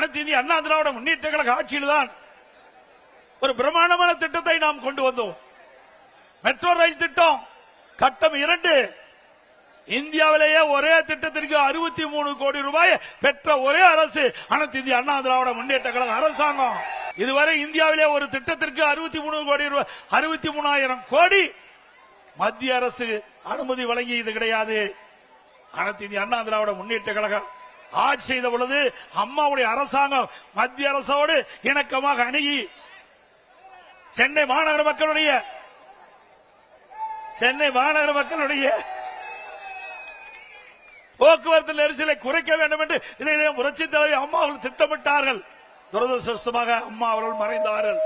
அனைத்து இந்திய அண்ணா திராவிட முன்னேற்ற கழக ஆட்சியில்தான் ஒரு பிரமாண்டமான திட்டத்தை நாம் கொண்டு வந்தோம். மெட்ரோ ரயில் திட்டம் கட்டம் 2 இந்தியாவிலேயே ஒரே திட்டத்திற்கு 63 கோடி ரூபாய் பெற்ற ஒரே அரசு அனைத்து இந்திய அண்ணா திராவிட முன்னேற்ற கழக அரசாங்கம். இதுவரை இந்தியாவிலே ஒரு திட்டத்திற்கு 63 கோடி ரூபாய் 63,000 கோடி மத்திய அரசு அனுமதி வழங்கியது கிடையாது. அனைத்து இந்திய அண்ணா திராவிட முன்னேற்ற கழகம் ஆட்சி செய்த பொழுது அம்மாவுடைய அரசாங்கம் மத்திய அரசோடு இணக்கமாக அணுகி சென்னை மாநகர மக்களுடைய போக்குவரத்து நெரிசலை குறைக்க வேண்டும் என்று இதை புரட்சி தலைவி அம்மா அவர்கள் திட்டமிட்டார்கள். துரதிருஷ்டவசமாக அம்மா அவர்கள் மறைந்தார்கள்.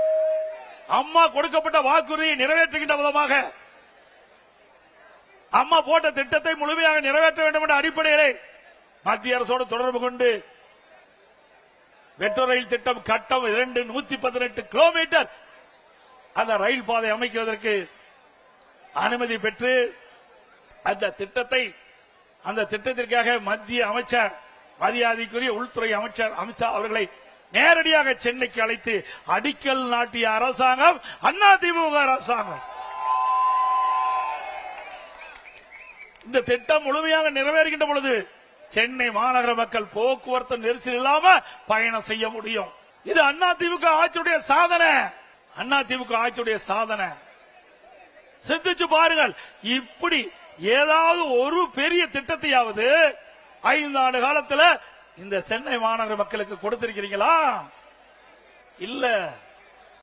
அம்மா கொடுக்கப்பட்ட வாக்குறுதியை நிறைவேற்றுகின்ற விதமாக அம்மா போட்ட திட்டத்தை முழுமையாக நிறைவேற்ற வேண்டும் என்ற அடிப்படையிலே மத்திய அரசோடு தொடர்பு கொண்டு மெட்ரோ ரயில் திட்டம் கட்டம் 2 118 கிலோமீட்டர் அந்த ரயில் பாதை அமைக்குவதற்கு அனுமதி பெற்று அந்த திட்டத்திற்காக மத்திய அமைச்சர் மரியாதைக்குரிய உள்துறை அமைச்சர் அமித்ஷா அவர்களை நேரடியாக சென்னைக்கு அழைத்து அடிக்கல் நாட்டிய அரசாங்கம் அதிமுக அரசாங்கம். இந்த திட்டம் முழுமையாக நிறைவேறுகின்ற பொழுது சென்னை மாநகர மக்கள் போக்குவரத்து நெரிசல் இல்லாம பயணம் செய்ய முடியும். இது அதிமுக ஆட்சியுடைய சாதனை. அதிமுக ஆட்சியுடைய சாதனை. சிந்திச்சு பாருங்கள். இப்படி ஏதாவது ஒரு பெரிய திட்டத்தையாவது 5 ஆண்டு காலத்தில் இந்த சென்னை மாநகர மக்களுக்கு கொடுத்திருக்கிறீங்களா? இல்ல.